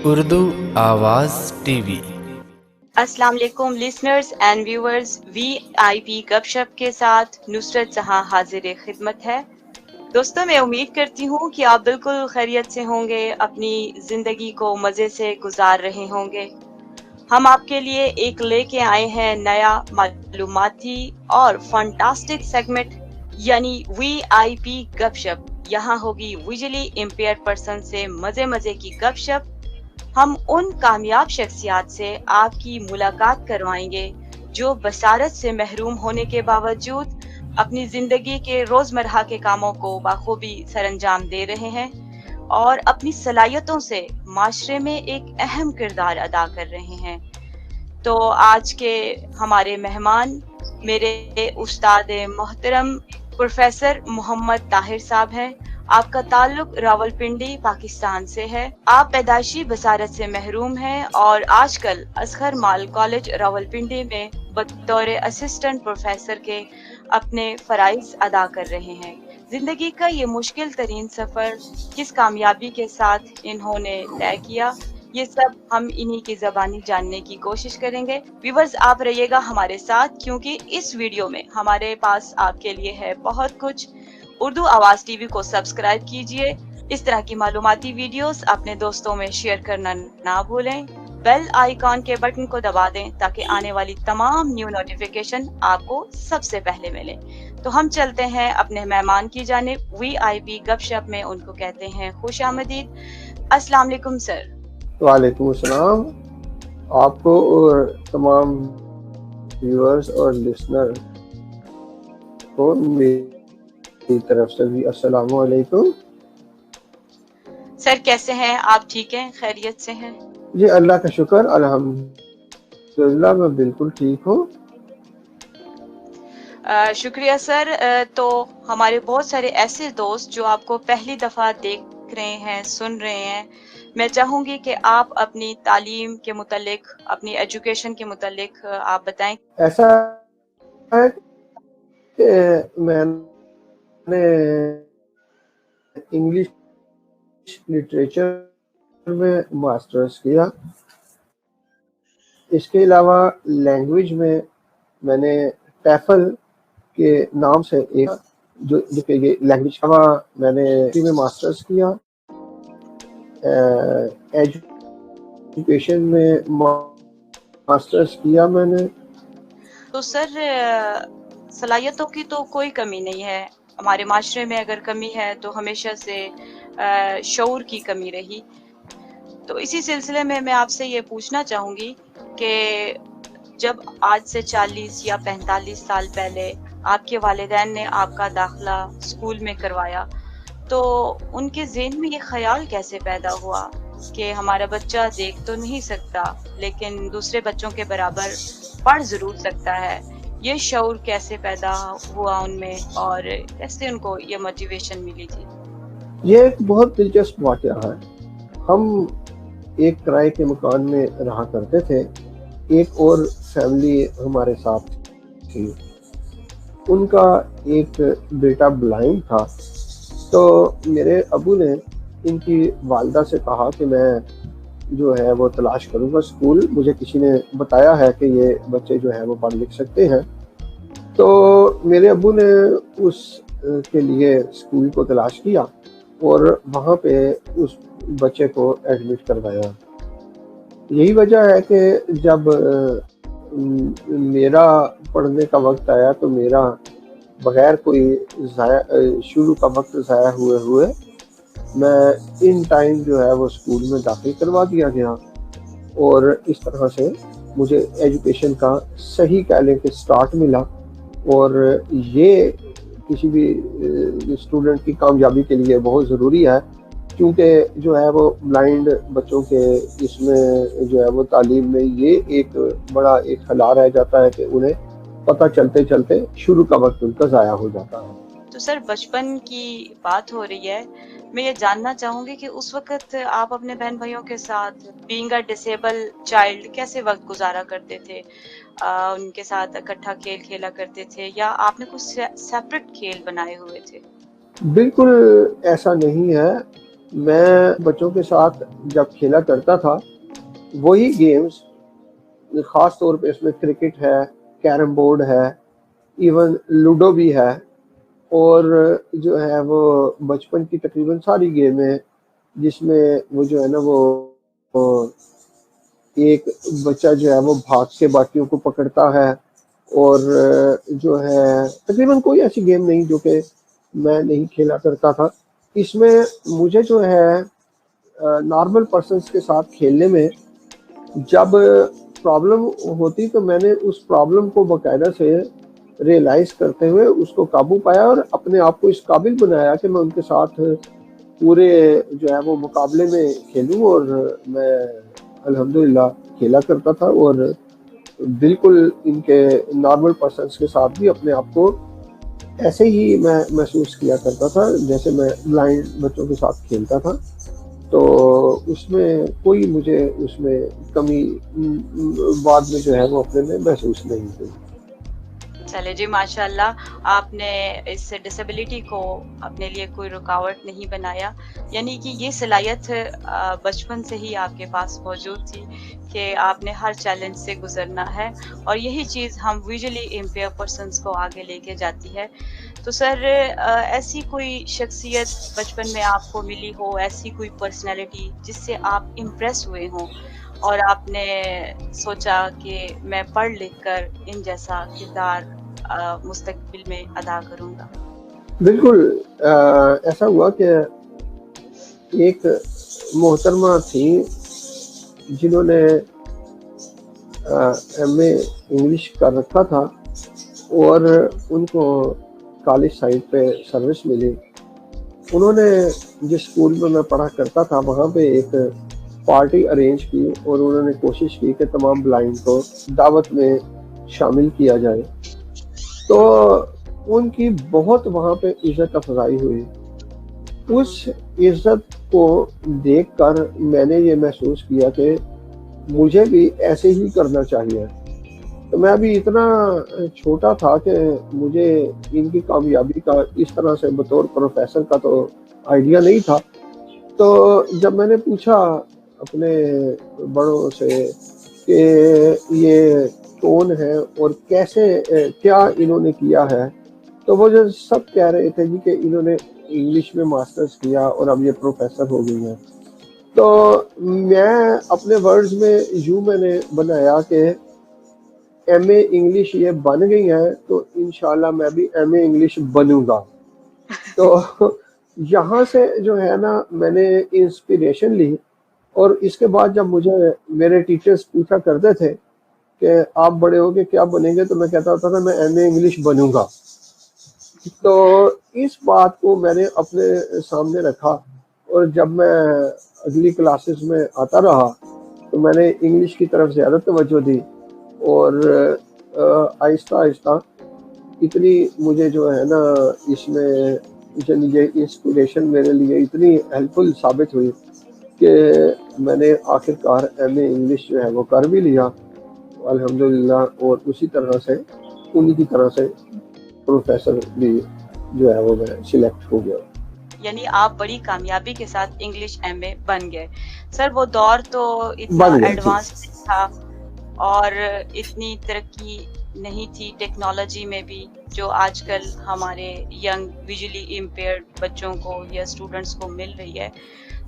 اردو آواز T V. السلام علیکم لسنرز اینڈ ویورز، وی آئی پی گپ شپ کے ساتھ نصرت جہاں حاضر خدمت ہے۔ دوستوں، میں امید کرتی ہوں کہ آپ بالکل خیریت سے ہوں گے، اپنی زندگی کو مزے سے گزار رہے ہوں گے۔ ہم آپ کے لیے ایک لے کے آئے ہیں نیا معلوماتی اور فنٹاسٹک سیگمنٹ، یعنی وی آئی پی گپ شپ۔ یہاں ہوگی ویژلی امپیئر پرسن سے مزے کی گپ شپ۔ ہم ان کامیاب شخصیات سے آپ کی ملاقات کروائیں گے جو بصارت سے محروم ہونے کے باوجود اپنی زندگی کے روزمرہ کے کاموں کو بخوبی سر انجام دے رہے ہیں اور اپنی صلاحیتوں سے معاشرے میں ایک اہم کردار ادا کر رہے ہیں۔ تو آج کے ہمارے مہمان میرے استاد محترم پروفیسر محمد طاہر صاحب ہیں۔ آپ کا تعلق راولپنڈی پاکستان سے ہے۔ آپ پیدائشی بصارت سے محروم ہیں اور آج کل اصغر مال کالج راولپنڈی میں بطور اسسٹنٹ پروفیسر کے اپنے فرائض ادا کر رہے ہیں۔ زندگی کا یہ مشکل ترین سفر کس کامیابی کے ساتھ انہوں نے طے کیا، یہ سب ہم انہی کی زبانی جاننے کی کوشش کریں گے۔ ویورز، آپ رہیے گا ہمارے ساتھ کیونکہ اس ویڈیو میں ہمارے پاس آپ کے لیے ہے بہت کچھ۔ اردو آواز ٹی وی کو سبسکرائب کیجئے، اس طرح کی معلوماتی ویڈیوز اپنے دوستوں میں شیئر کرنا نہ بھولیں، بیل آئیکن کے بٹن کو دبا دیں تاکہ آنے والی تمام نیو نوٹیفیکیشن آپ کو سب سے پہلے ملے۔ تو ہم چلتے ہیں اپنے مہمان کی جانب۔ وی آئی پی گپ شپ میں ان کو کہتے ہیں خوش آمدید۔ السلام علیکم سر۔ وعلیکم السلام۔ آپ کو اور تمام ویورز اور لسنر کو میری طرف سے بھی السلام علیکم۔ سر کیسے ہیں آپ؟ ٹھیک ہیں؟ خیریت سے ہیں؟ جی اللہ کا شکر، الحمدللہ میں بالکل ٹھیک ہوں۔ شکریہ سر۔ تو ہمارے بہت سارے ایسے دوست جو آپ کو پہلی دفعہ دیکھ رہے ہیں، سن رہے ہیں، میں چاہوں گی کہ آپ اپنی تعلیم کے متعلق، اپنی ایجوکیشن کے متعلق آپ بتائیں۔ ایسا ہے کہ میں نے انگلش لٹریچر میں ماسٹرز کیا، اس کے علاوہ لینگویج میں نے ٹیفل کے نام سے ایک جو کہ یہ لینگویج کا میں نے میں ماسٹرز کیا، ایجوکیشن میں ماسٹرز کیا میں نے۔ تو سر صلاحیتوں کی تو کوئی کمی نہیں ہے، ہمارے معاشرے میں اگر کمی ہے تو ہمیشہ سے شعور کی کمی رہی۔ تو اسی سلسلے میں آپ سے یہ پوچھنا چاہوں گی کہ جب آج سے 40 یا 45 سال پہلے آپ کے والدین نے آپ کا داخلہ اسکول میں کروایا تو ان کے ذہن میں یہ خیال کیسے پیدا ہوا کہ ہمارا بچہ دیکھ تو نہیں سکتا لیکن دوسرے بچوں کے برابر پڑھ ضرور سکتا ہے؟ یہ شعور کیسے پیدا ہوا ان میں اور کیسے ان کو یہ موٹیویشن ملی تھی؟ یہ ایک بہت دلچسپ واقعہ ہے۔ ہم ایک کرائے کے مکان میں رہا کرتے تھے، ایک اور فیملی ہمارے ساتھ تھی، ان کا ایک بیٹا بلائنڈ تھا۔ تو میرے ابو نے ان کی والدہ سے کہا کہ میں جو ہے وہ تلاش کروں گا اسکول، مجھے کسی نے بتایا ہے کہ یہ بچے جو ہے وہ پڑھ لکھ سکتے ہیں۔ تو میرے ابو نے اس کے لیے اسکول کو تلاش کیا اور وہاں پہ اس بچے کو ایڈمٹ کروایا۔ یہی وجہ ہے کہ جب میرا پڑھنے کا وقت آیا تو میرا بغیر کوئی شروع کا وقت ضائع ہوئے میں ان ٹائم جو ہے وہ اسکول میں داخل کروا دیا گیا، اور اس طرح سے مجھے ایجوکیشن کا صحیح کہہ لیں کہ سٹارٹ ملا۔ اور یہ کسی بھی اسٹوڈنٹ کی کامیابی کے لیے بہت ضروری ہے، کیونکہ جو ہے وہ بلائنڈ بچوں کے اس میں جو ہے وہ تعلیم میں یہ ایک بڑا ایک خلا رہ جاتا ہے کہ انہیں پتہ چلتے چلتے شروع کا وقت ان کا ضائع ہو جاتا ہے۔ تو سر بچپن کی بات ہو رہی ہے، میں یہ جاننا چاہوں گی کہ اس وقت آپ اپنے بہن بھائیوں کے ساتھ بینگ اے ڈسیبل چائلڈ کیسے وقت گزارا کرتے تھے؟ ان کے ساتھ اکٹھا کھیل کھیلا کرتے تھے یا آپ نے کچھ سیپریٹ کھیل بنائے ہوئے تھے؟ بالکل ایسا نہیں ہے۔ میں بچوں کے ساتھ جب کھیلا کرتا تھا وہی گیمز، خاص طور پہ اس میں کرکٹ ہے، کیرم بورڈ ہے، ایون لوڈو بھی ہے، اور جو ہے وہ بچپن کی تقریباً ساری گیمیں جس میں وہ جو ہے نا وہ ایک بچہ جو ہے وہ بھاگ کے باقیوں کو پکڑتا ہے، اور جو ہے تقریباً کوئی ایسی گیم نہیں جو کہ میں نہیں کھیلا کرتا تھا۔ اس میں مجھے جو ہے نارمل پرسنس کے ساتھ کھیلنے میں جب پرابلم ہوتی تو میں نے اس پرابلم کو باقاعدہ سے ریئلائز کرتے ہوئے اس کو قابو پایا اور اپنے آپ کو اس قابل بنایا کہ میں ان کے ساتھ پورے جو ہے وہ مقابلے میں کھیلوں، اور میں الحمدللہ کھیلا کرتا تھا، اور بالکل ان کے نارمل پرسنس کے ساتھ بھی اپنے آپ کو ایسے ہی میں محسوس کیا کرتا تھا جیسے میں بلائنڈ بچوں کے ساتھ کھیلتا تھا۔ تو اس میں کوئی مجھے اس میں کمی بعد میں جو ہے وہ اپنے میں محسوس نہیں ہوئی۔ چلے جی ماشاءاللہ، آپ نے اس ڈسیبلٹی کو اپنے لیے کوئی رکاوٹ نہیں بنایا، یعنی کہ یہ صلاحیت بچپن سے ہی آپ کے پاس موجود تھی کہ آپ نے ہر چیلنج سے گزرنا ہے، اور یہی چیز ہم ویژولی امپیئر پرسنس کو آگے لے کے جاتی ہے۔ تو سر، ایسی کوئی شخصیت بچپن میں آپ کو ملی ہو، ایسی کوئی پرسنالٹی جس سے آپ امپریس ہوئے ہوں اور آپ نے سوچا کہ میں پڑھ لکھ کر ان جیسا کردار مستقبل میں ادا کروں گا؟ بالکل ایسا ہوا کہ ایک محترمہ تھی جنہوں نے ایم اے انگلش کر رکھا تھا، اور ان کو کالج سائٹ پہ سروس ملی۔ انہوں نے جس اسکول میں میں پڑھا کرتا تھا وہاں پہ ایک پارٹی ارینج کی، اور انہوں نے کوشش کی کہ تمام بلائنڈ کو دعوت میں شامل کیا جائے۔ تو ان کی بہت وہاں پہ عزت افزائی ہوئی۔ اس عزت کو دیکھ کر میں نے یہ محسوس کیا کہ مجھے بھی ایسے ہی کرنا چاہیے۔ تو میں ابھی اتنا چھوٹا تھا کہ مجھے ان کی کامیابی کا اس طرح سے بطور پروفیسر کا تو آئیڈیا نہیں تھا۔ تو جب میں نے پوچھا اپنے بڑوں سے کہ یہ کون ہے اور کیسے کیا انہوں نے کیا ہے، تو وہ جو سب کہہ رہے تھے جی کہ انہوں نے انگلش میں ماسٹرز کیا اور اب یہ پروفیسر ہو گئی ہیں۔ تو میں اپنے ورڈز میں میں نے بنایا کہ ایم اے انگلش یہ بن گئی ہیں تو انشاءاللہ میں بھی ایم اے انگلش بنوں گا۔ تو یہاں سے جو ہے نا میں نے انسپریشن لی، اور اس کے بعد جب مجھے میرے ٹیچرز پوچھا کرتے تھے کہ آپ بڑے ہو کے کیا بنیں گے، تو میں کہتا ہوتا تھا میں ایم اے انگلش بنوں گا۔ تو اس بات کو میں نے اپنے سامنے رکھا، اور جب میں اگلی کلاسز میں آتا رہا تو میں نے انگلش کی طرف زیادہ توجہ دی، اور آہستہ آہستہ اتنی مجھے جو ہے نا اس میں یہ انسپریشن میرے لیے اتنی ہیلپ فل ثابت ہوئی کہ میں نے آخر کار ایم اے انگلش جو ہے وہ کر بھی لیا الحمدللہ، اور اسی طرح سے انہی کی طرح سے پروفیسر بھی جو ہے وہ میں سلیکٹ ہو گیا۔ یعنی آپ بڑی کامیابی کے ساتھ انگلش ایم اے بن گئے۔ سر، وہ دور تو اتنا بن گیا ایڈوانس تھا اور اتنی ترقی نہیں تھی ٹیکنالوجی میں بھی، جو آج کل ہمارے ینگ ویژولی امپیئرڈ بچوں کو یا اسٹوڈنٹس کو مل رہی ہے۔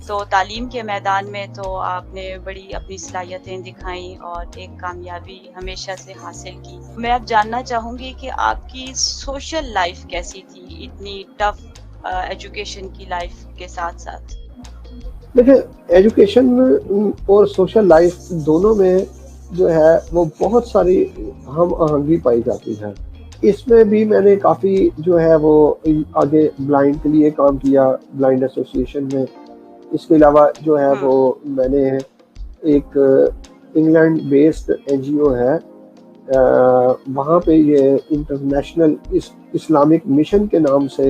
تو تعلیم کے میدان میں تو آپ نے بڑی اپنی صلاحیتیں دکھائیں اور ایک کامیابی ہمیشہ سے حاصل کی۔ میں اب جاننا چاہوں گی کہ آپ کی سوشل لائف کیسی تھی اتنی ٹف ایجوکیشن کی لائف کے ساتھ ساتھ؟ دیکھیں، ایجوکیشن اور سوشل لائف دونوں میں جو ہے وہ بہت ساری ہم آہنگی پائی جاتی ہے۔ اس میں بھی میں نے کافی جو ہے وہ آگے بلائنڈ کے لیے کام کیا بلائنڈ ایسوسی ایشن میں۔ اس کے علاوہ جو ہے وہ میں نے ایک انگلینڈ بیسڈ این جی او ہے، وہاں پہ یہ انٹرنیشنل اسلامک مشن کے نام سے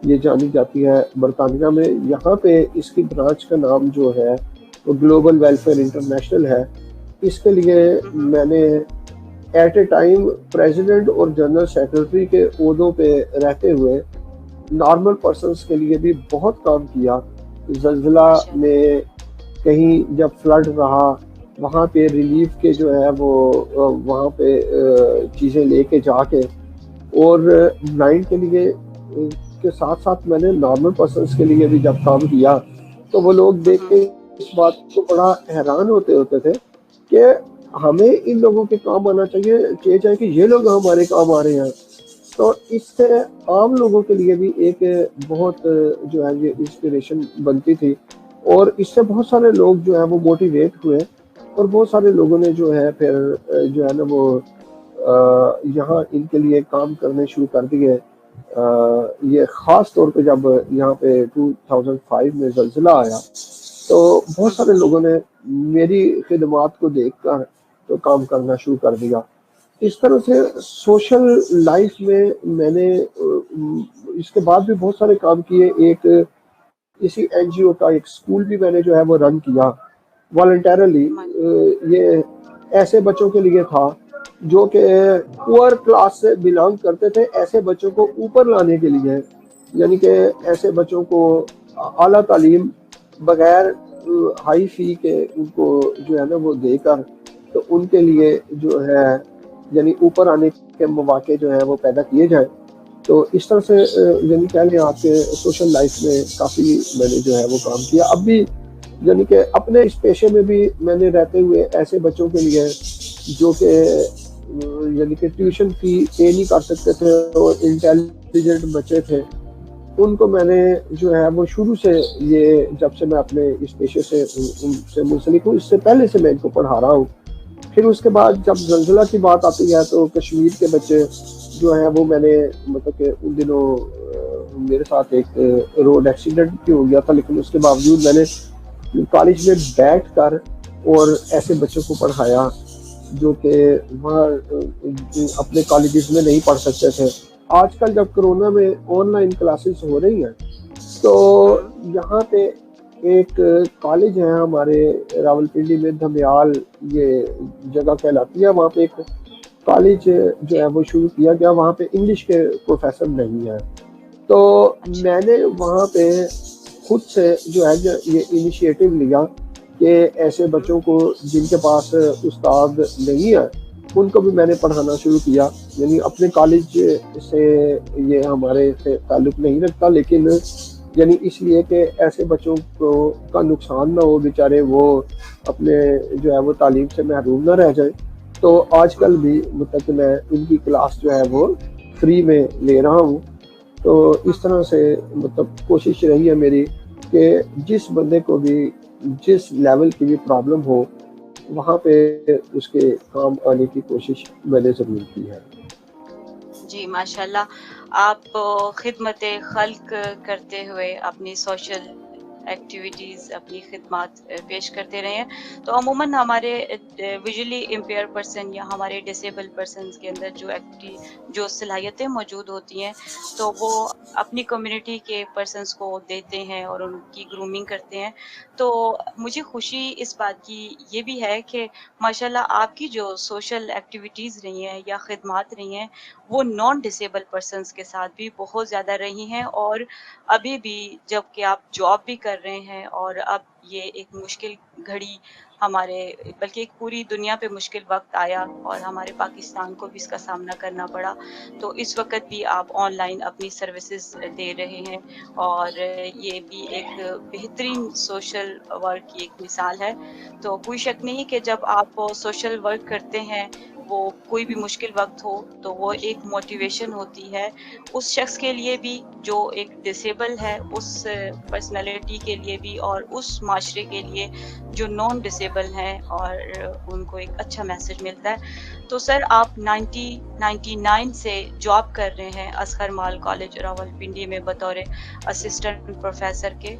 یہ جانی جاتی ہے برطانیہ میں۔ یہاں پہ اس کی برانچ کا نام جو ہے وہ گلوبل ویلفیئر انٹرنیشنل ہے۔ اس کے لیے میں نے ایٹ اے ٹائم پریزیڈنٹ اور جنرل سیکرٹری کے عہدوں پہ رہتے ہوئے نارمل پرسنس کے لیے بھی بہت کام کیا، زلزلہ میں کہیں جب فلڈ رہا وہاں پہ ریلیف کے جو ہے وہ وہاں پہ چیزیں لے کے جا کے، اور بلائنڈ کے لیے کے ساتھ ساتھ میں نے نارمل پرسنس کے لیے بھی جب کام کیا تو وہ لوگ دیکھ کے اس بات کو بڑا حیران ہوتے تھے کہ ہمیں ان لوگوں کے کام آنا چاہیے کہ یہ لوگ ہمارے کام آ رہے ہیں. تو اس سے عام لوگوں کے لیے بھی ایک بہت جو ہے یہ انسپریشن بنتی تھی، اور اس سے بہت سارے لوگ جو ہے وہ موٹیویٹ ہوئے، اور بہت سارے لوگوں نے جو ہے پھر جو ہے نا وہ یہاں ان کے لیے کام کرنے شروع کر دیے. یہ خاص طور پہ جب یہاں پہ 2005 میں زلزلہ آیا تو بہت سارے لوگوں نے میری خدمات کو دیکھ کر تو کام کرنا شروع کر دیا. اس طرح سے سوشل لائف میں نے اس کے بعد بھی بہت سارے کام کیے. ایک اسی این جی او کا ایک اسکول بھی میں نے جو ہے وہ رن کیا والنٹیرلی. یہ ایسے بچوں کے لیے تھا جو کہ پور کلاس سے بلانگ کرتے تھے، ایسے بچوں کو اوپر لانے کے لیے، یعنی کہ ایسے بچوں کو اعلیٰ تعلیم بغیر ہائی فی کے ان کو جو ہے نا وہ دے کر تو ان کے لیے جو ہے یعنی اوپر آنے کے مواقع جو ہے وہ پیدا کیے جائیں. تو اس طرح سے یعنی کہہ لیں آپ کے سوشل لائف میں کافی میں نے جو ہے وہ کام کیا. اب بھی یعنی کہ اپنے اس پیشے میں بھی میں نے رہتے ہوئے ایسے بچوں کے لیے جو کہ یعنی کہ ٹیوشن فی پے نہیں کر سکتے تھے اور انٹیلیجنٹ بچے تھے، ان کو میں نے جو ہے وہ شروع سے یہ جب سے میں اپنے اس پیشے سے ان سے منسلک ہوں، اس سے پہلے سے میں ان کو پڑھا رہا ہوں. پھر اس کے بعد جب زلزلہ کی بات آتی ہے تو کشمیر کے بچے جو ہیں وہ میں نے مطلب کہ ان دنوں میرے ساتھ ایک روڈ ایکسیڈنٹ بھی ہو گیا تھا، لیکن اس کے باوجود میں نے کالج میں بیٹھ کر اور ایسے بچوں کو پڑھایا جو کہ وہاں اپنے کالجز میں نہیں پڑھ سکتے تھے. آج کل جب کرونا میں آن لائن کلاسز ہو رہی ہیں تو یہاں پہ ایک کالج ہے ہمارے راولپنڈی میں، دھمیال یہ جگہ کہلاتی ہے، وہاں پہ ایک کالج جو ہے وہ شروع کیا گیا. وہاں پہ انگلش کے پروفیسر نہیں ہیں، تو میں نے وہاں پہ خود سے جو ہے یہ انیشیٹو لیا کہ ایسے بچوں کو جن کے پاس استاد نہیں ہے ان کو بھی میں نے پڑھانا شروع کیا. یعنی اپنے کالج سے یہ ہمارے سے تعلق نہیں رکھتا، لیکن یعنی اس لیے کہ ایسے بچوں کو کا نقصان نہ ہو، بیچارے وہ اپنے جو ہے وہ تعلیم سے محروم نہ رہ جائیں. تو آج کل بھی مطلب کہ میں ان کی کلاس جو ہے وہ فری میں لے رہا ہوں. تو اس طرح سے مطلب کوشش رہی ہے میری کہ جس بندے کو بھی جس لیول کی بھی پرابلم ہو وہاں پہ اس کے کام آنے کی کوشش میں نے ضرور کی ہے. جی ماشاءاللہ، آپ خدمت خلق کرتے ہوئے اپنی سوشل ایکٹیویٹیز، اپنی خدمات پیش کرتے رہے ہیں. تو عموماً ہمارے ویژولی امپیئر پرسن یا ہمارے ڈسیبل پرسنز کے اندر جو صلاحیتیں موجود ہوتی ہیں تو وہ اپنی کمیونٹی کے پرسنز کو دیتے ہیں اور ان کی گرومنگ کرتے ہیں. تو مجھے خوشی اس بات کی یہ بھی ہے کہ ماشاءاللہ آپ کی جو سوشل ایکٹیویٹیز رہی ہیں یا خدمات رہی ہیں وہ نان ڈسیبل پرسنز کے ساتھ بھی بہت زیادہ رہی ہیں، اور ابھی بھی جب کہ آپ جاب بھی کر رہے ہیں اور اب یہ ایک مشکل گھڑی ہمارے بلکہ ایک پوری دنیا پہ مشکل وقت آیا اور ہمارے پاکستان کو بھی اس کا سامنا کرنا پڑا، تو اس وقت بھی آپ آن لائن اپنی سروسز دے رہے ہیں، اور یہ بھی ایک بہترین سوشل ورک کی ایک مثال ہے. تو کوئی شک نہیں کہ جب آپ سوشل ورک کرتے ہیں وہ کوئی بھی مشکل وقت ہو تو وہ ایک موٹیویشن ہوتی ہے اس شخص کے لیے بھی جو ایک ڈسیبل ہے، اس پرسنالٹی کے لیے بھی، اور اس معاشرے کے لیے جو نان ڈسیبل ہیں، اور ان کو ایک اچھا میسج ملتا ہے. تو سر آپ 1999 سے جاب کر رہے ہیں اصغر مال کالج راولپنڈی میں بطور اسسٹنٹ پروفیسر کے.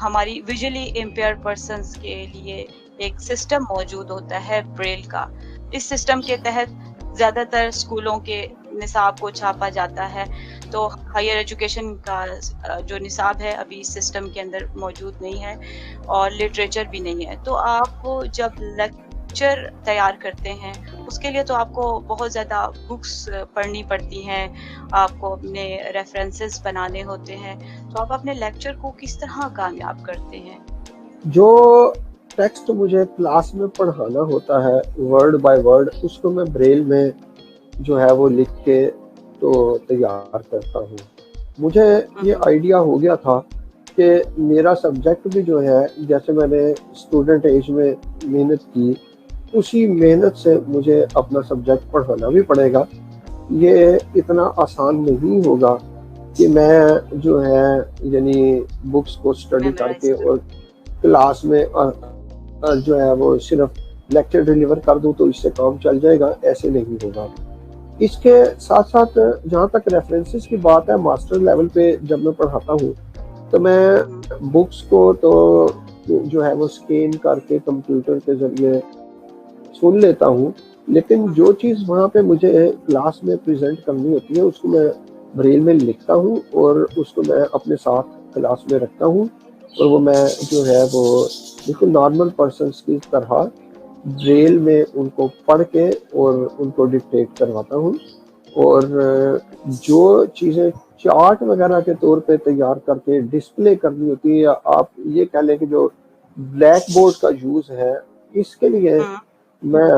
ہماری ویژولی امپیئر پرسنز کے لیے ایک سسٹم موجود ہوتا ہے بریل کا. اس سسٹم کے تحت زیادہ تر اسکولوں کے نصاب کو چھاپا جاتا ہے، تو ہائر ایجوکیشن کا جو نصاب ہے ابھی اس سسٹم کے اندر موجود نہیں ہے، اور لٹریچر بھی نہیں ہے. تو آپ جب لیکچر تیار کرتے ہیں اس کے لیے تو آپ کو بہت زیادہ بکس پڑھنی پڑتی ہیں, آپ کو اپنے ریفرنسز بنانے ہوتے ہیں, تو آپ اپنے لیکچر کو کس طرح کامیاب کرتے ہیں؟ جو ٹیکسٹ مجھے کلاس میں پڑھانا ہوتا ہے ورڈ بائی ورڈ, اس کو میں بریل میں جو ہے وہ لکھ کے تو تیار کرتا ہوں. مجھے یہ آئیڈیا ہو گیا تھا کہ میرا سبجیکٹ بھی جو ہے, جیسے میں نے اسٹوڈنٹ ایج میں محنت کی, اسی محنت سے مجھے اپنا سبجیکٹ پڑھانا بھی پڑے گا. یہ اتنا آسان نہیں ہوگا کہ میں جو ہے یعنی بکس کو اسٹڈی کر کے اور کلاس میں جو ہے وہ صرف لیکچر ڈیلیور کر دوں تو اس سے کام چل جائے گا, ایسے نہیں ہوگا. اس کے ساتھ ساتھ جہاں تک ریفرنسز کی بات ہے, ماسٹر لیول پہ جب میں پڑھاتا ہوں تو میں بکس کو تو جو ہے وہ اسکین کر کے کمپیوٹر کے ذریعے سن لیتا ہوں, لیکن جو چیز وہاں پہ مجھے کلاس میں پریزنٹ کرنی ہوتی ہے اس کو میں بریل میں لکھتا ہوں اور اس کو میں اپنے ساتھ کلاس میں رکھتا ہوں, اور وہ میں جو ہے وہ بالکل نارمل پرسنس کی طرح بریل میں ان کو پڑھ کے اور ان کو ڈکٹیٹ کرواتا ہوں. اور جو چیزیں چارٹ وغیرہ کے طور پہ تیار کر کے ڈسپلے کرنی ہوتی ہے, یا آپ یہ کہہ لیں کہ جو بلیک بورڈ کا یوز ہے, اس کے لیے میں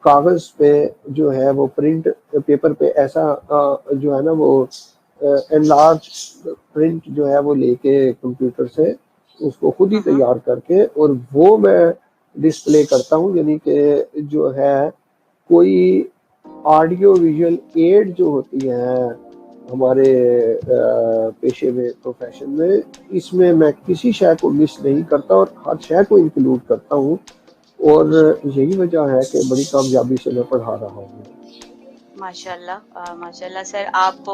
کاغذ پہ جو ہے وہ پرنٹ پیپر پہ ایسا جو ہے نا وہ انلارج پرنٹ جو ہے وہ لے کے کمپیوٹر سے اس کو خود ہی تیار کر کے اور وہ میں ڈسپلے کرتا ہوں. یعنی کہ جو ہے کوئی آڈیو ویژول ایڈ جو ہوتی ہے ہمارے پیشے میں پروفیشن میں, اس میں میں کسی شے کو مس نہیں کرتا اور ہر شے کو انکلوڈ کرتا ہوں, اور یہی وجہ ہے کہ بڑی کامیابی سے میں پڑھا رہا ہوں. ماشاء اللہ سر, آپ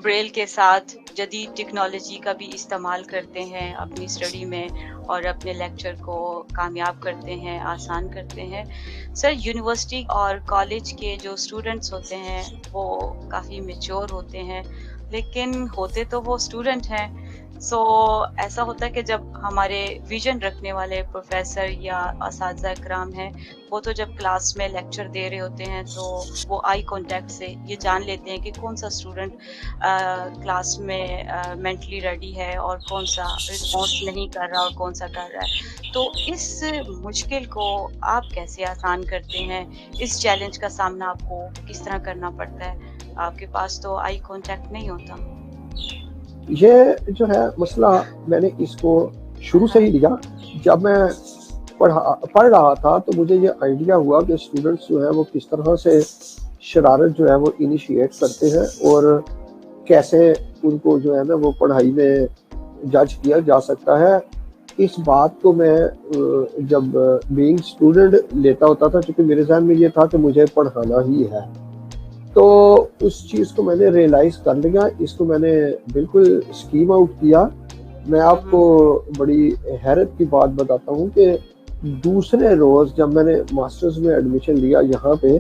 بریل کے ساتھ جدید ٹیکنالوجی کا بھی استعمال کرتے ہیں اپنی اسٹڈی میں اور اپنے لیکچر کو کامیاب کرتے ہیں, آسان کرتے ہیں. سر, یونیورسٹی اور کالج کے جو اسٹوڈنٹس ہوتے ہیں وہ کافی میچور ہوتے ہیں, لیکن ہوتے تو وہ اسٹوڈنٹ ہیں. سو ایسا ہوتا ہے کہ جب ہمارے ویژن رکھنے والے پروفیسر یا اساتذہ اکرام ہیں, وہ تو جب کلاس میں لیکچر دے رہے ہوتے ہیں تو وہ آئی کانٹیکٹ سے یہ جان لیتے ہیں کہ کون سا اسٹوڈنٹ کلاس میں مینٹلی ریڈی ہے اور کون سا رسپانس نہیں کر رہا اور کون سا کر رہا ہے. تو اس مشکل کو آپ کیسے آسان کرتے ہیں؟ اس چیلنج کا سامنا آپ کو کس طرح کرنا پڑتا ہے؟ آپ کے پاس تو آئی کانٹیکٹ نہیں ہوتا. یہ جو ہے مسئلہ میں نے اس کو شروع سے ہی لیا. جب میں پڑھ رہا تھا تو مجھے یہ آئیڈیا ہوا کہ اسٹوڈنٹس جو ہیں وہ کس طرح سے شرارت جو ہے وہ انیشیٹ کرتے ہیں اور کیسے ان کو جو ہے نا وہ پڑھائی میں جج کیا جا سکتا ہے. اس بات کو میں جب بینگ اسٹوڈنٹ لیتا ہوتا تھا, چونکہ میرے ذہن میں یہ تھا کہ مجھے پڑھانا ہی ہے, تو اس چیز کو میں نے ریئلائز کر لیا. اس کو میں نے بالکل اسکیم آؤٹ کیا. میں آپ کو بڑی حیرت کی بات بتاتا ہوں کہ دوسرے روز جب میں نے ماسٹرز میں ایڈمیشن لیا یہاں پہ,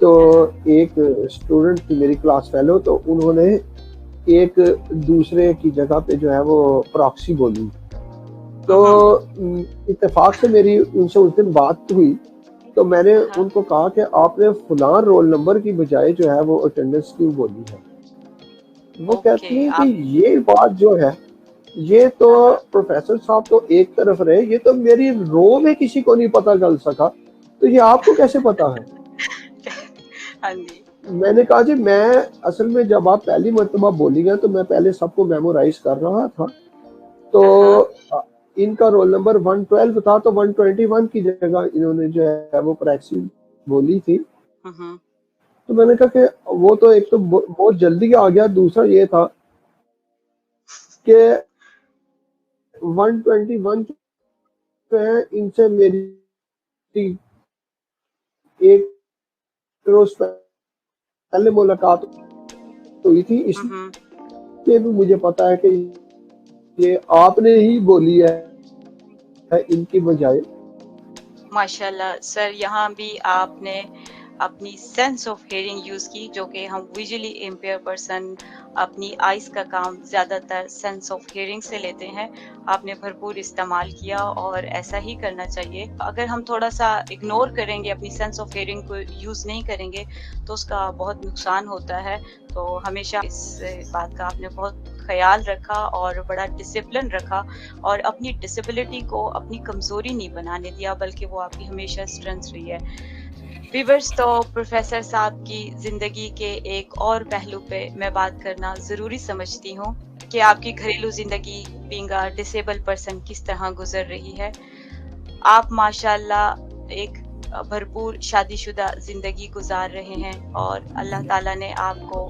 تو ایک اسٹوڈنٹ تھی میری کلاس فیلو, تو انہوں نے ایک دوسرے کی جگہ پہ جو ہے وہ پراکسی بولی. تو اتفاق سے میری ان سے اس دن بات ہوئی, تو میں نے ان کو کہا کہ آپ نے فلاں رول نمبر کی بجائے جو ہے وہ اٹینڈنس کیوں بولی ہے. وہ کہتی ہیں کہ یہ بات جو ہے یہ تو پروفیسر صاحب تو ایک طرف رہے, یہ تو میری رو میں کسی کو نہیں پتا چل سکا, تو یہ آپ کو کیسے پتا ہے؟ میں نے کہا جی میں اصل میں جب آپ پہلی مرتبہ بولی گئے تو میں پہلے سب کو میمورائز کر رہا تھا, تو ان کا رول نمبر 112 تھا, تو 121 کی جگہ انہوں نے جو ہے وہ پریکسی بولی تھی. تو میں نے کہا کہ وہ تو ایک تو بہت جلدی آ گیا, دوسرا یہ تھا کہ 121 جو ہے ان سے میری ایک روز پہلے ملاقات ہوئی تھی, اس لیے بھی مجھے پتا ہے کہ یہ آپ نے ہی بولی ہے ان کی بجائے. ماشاءاللہ سر, یہاں بھی آپ نے اپنی سینس آف ہیئرنگ یوز کی, جو کہ ہم ویژولی امپیئر پرسن اپنی آئز کا کام زیادہ تر سینس آف ہیئرنگ سے لیتے ہیں. آپ نے بھرپور استعمال کیا اور ایسا ہی کرنا چاہیے. اگر ہم تھوڑا سا اگنور کریں گے، اپنی سینس آف ہیئرنگ کو یوز نہیں کریں گے تو اس کا بہت نقصان ہوتا ہے. تو ہمیشہ اس بات کا آپ نے بہت خیال رکھا اور بڑا ڈسپلن رکھا اور اپنی ڈسیبلٹی کو اپنی کمزوری نہیں بنانے دیا بلکہ وہ آپ کی ہمیشہ اسٹرینتھ رہی ہے. ویورز، تو پروفیسر صاحب کی زندگی کے ایک اور پہلو پہ میں بات کرنا ضروری سمجھتی ہوں کہ آپ کی گھریلو زندگی بینگ اے ڈسیبل پرسن کس طرح گزر رہی ہے. آپ ماشاء اللہ ایک بھرپور شادی شدہ زندگی گزار رہے ہیں اور اللہ تعالیٰ نے آپ کو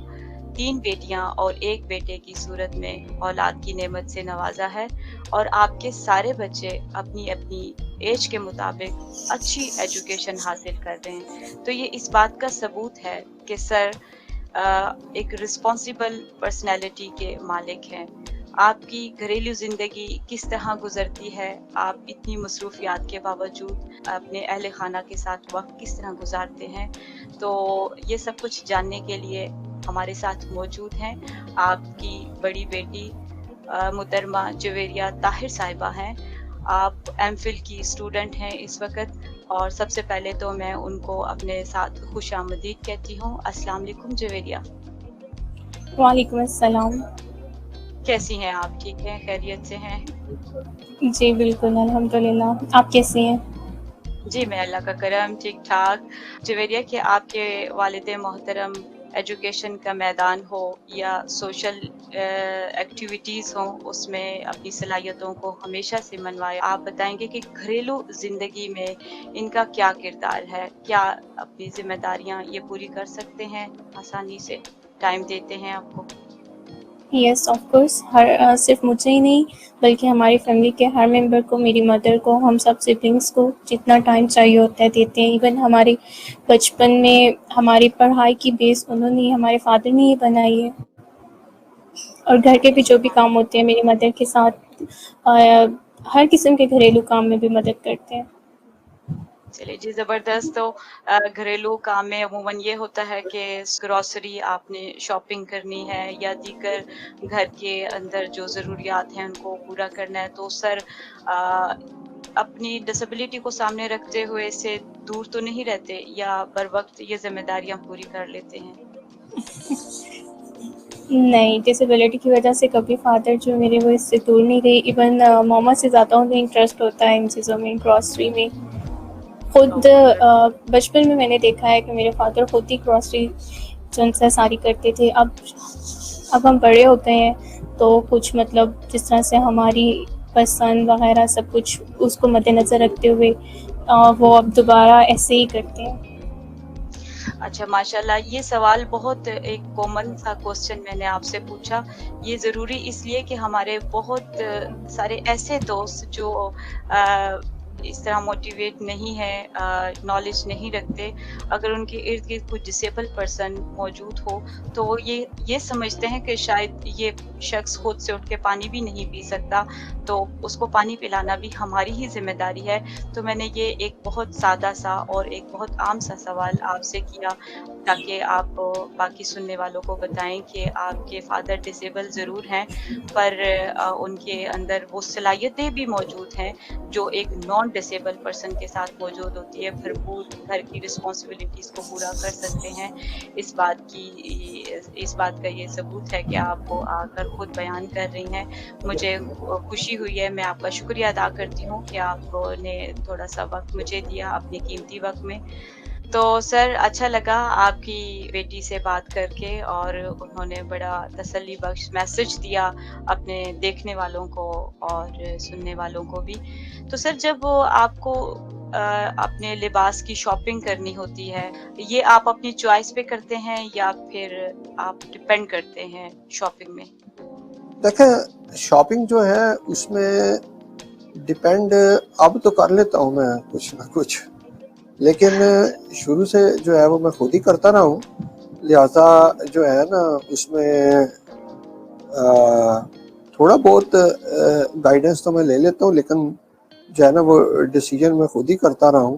3 بیٹیاں اور 1 بیٹے کی صورت میں اولاد کی نعمت سے نوازا ہے اور آپ کے سارے بچے اپنی اپنی ایج کے مطابق اچھی ایجوکیشن حاصل کر رہے ہیں. تو یہ اس بات کا ثبوت ہے کہ سر ایک رسپانسیبل پرسنالٹی کے مالک ہیں. آپ کی گھریلو زندگی کس طرح گزرتی ہے، آپ اتنی مصروفیات کے باوجود اپنے اہل خانہ کے ساتھ وقت کس طرح گزارتے ہیں، تو یہ سب کچھ جاننے کے لیے ہمارے ساتھ موجود ہیں آپ کی بڑی بیٹی محترمہ جویریہ طاہر صاحبہ ہیں. آپ ایم فل کی اسٹوڈنٹ ہیں اس وقت اور سب سے پہلے تو میں ان کو اپنے ساتھ خوش آمدید کہتی ہوں. السلام علیکم جویریہ. وعلیکم السلام. کیسی ہیں آپ؟ ٹھیک ہیں؟ خیریت سے ہیں؟ جی بالکل الحمدللہ. آپ کیسی ہیں؟ جی میں اللہ کا کرم ٹھیک ٹھاک. جویریہ، کہ آپ کے والد محترم ایجوکیشن کا میدان ہو یا سوشل ایکٹیویٹیز ہوں اس میں اپنی صلاحیتوں کو ہمیشہ سے منوائے. آپ بتائیں گے کہ گھریلو زندگی میں ان کا کیا کردار ہے؟ کیا اپنی ذمہ داریاں یہ پوری کر سکتے ہیں؟ آسانی سے ٹائم دیتے ہیں آپ کو؟ Yes of course. صرف مجھے ہی نہیں بلکہ ہماری فیملی کے ہر ممبر کو، میری مدر کو، ہم سب سبلنگس کو جتنا ٹائم چاہیے ہوتا ہے دیتے ہیں. ایون ہمارے بچپن میں ہماری پڑھائی کی بیس انہوں نے، ہمارے فادر نے ہی بنائی ہے. اور گھر کے بھی جو بھی کام ہوتے ہیں میری مدر کے ساتھ ہر قسم کے گھریلو کام میں بھی مدد کرتے ہیں. چلیے جی زبردست. تو گھریلو کام میں عموماً یہ ہوتا ہے کہ گروسری آپ نے شاپنگ کرنی ہے یا دیگر گھر کے اندر جو ضروریات ہیں ان کو پورا کرنا ہے. تو سر اپنی ڈسیبلٹی کو سامنے رکھتے ہوئے اس سے دور تو نہیں رہتے یا بر وقت یہ ذمہ داریاں پوری کر لیتے ہیں؟ نہیں، ڈسیبلٹی کی وجہ سے کبھی فادر جو میرے وہ اس سے دور نہیں گئی. ایون ماما سے زیادہ انہیں انٹرسٹ ہوتا ہے ان چیزوں میں، گروسری میں. خود بچپن میں نے دیکھا ہے کہ میرے فادر خود ہی گروسری جو ان سے ساری کرتے تھے. اب ہم بڑے ہوتے ہیں تو کچھ مطلب جس طرح سے ہماری پسند وغیرہ سب کچھ اس کو مد نظر رکھتے ہوئے وہ اب دوبارہ ایسے ہی کرتے ہیں. اچھا ماشاء اللہ. یہ سوال بہت ایک کامن سا کوسچن میں نے آپ سے پوچھا. یہ ضروری اس لیے کہ ہمارے بہت سارے ایسے دوست جو اس طرح موٹیویٹ نہیں ہے، نالج نہیں رکھتے، اگر ان کے ارد گرد کوئی ڈسیبل پرسن موجود ہو تو وہ یہ سمجھتے ہیں کہ شاید یہ شخص خود سے اٹھ کے پانی بھی نہیں پی سکتا تو اس کو پانی پلانا بھی ہماری ہی ذمہ داری ہے. تو میں نے یہ ایک بہت سادہ سا اور ایک بہت عام سا سوال آپ سے کیا تاکہ آپ باقی سننے والوں کو بتائیں کہ آپ کے فادر ڈسیبل ضرور ہیں پر ان کے اندر وہ صلاحیتیں بھی موجود ہیں جو ایک نان ڈسیبل پرسن کے ساتھ موجود ہوتی ہے. بھرپور گھر کی رسپانسبلٹیز کو پورا کر سکتے ہیں. اس بات کا یہ ثبوت ہے کہ آپ کو آ کر خود بیان کر رہی ہیں. مجھے خوشی ہوئی ہے. میں آپ کا شکریہ ادا کرتی ہوں کہ آپ نے تھوڑا سا وقت مجھے دیا اپنے قیمتی وقت میں. تو سر اچھا لگا آپ کی بیٹی سے بات کر کے اور انہوں نے بڑا تسلی بخش میسج دیا اپنے دیکھنے والوں کو اور سننے والوں کو بھی. تو سر جب آپ کو اپنے لباس کی شاپنگ کرنی ہوتی ہے، یہ آپ اپنی چوائس پہ کرتے ہیں یا پھر آپ ڈپینڈ کرتے ہیں شاپنگ میں؟ دیکھیں، شاپنگ جو ہے اس میں ڈپینڈ اب تو کر لیتا ہوں میں کچھ نہ کچھ، لیکن شروع سے جو ہے وہ میں خود ہی کرتا رہا ہوں. لہذا جو ہے نا اس میں تھوڑا بہت گائیڈنس تو میں لے لیتا ہوں، لیکن جو ہے نا وہ ڈیسیجن میں خود ہی کرتا رہا ہوں.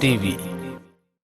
TV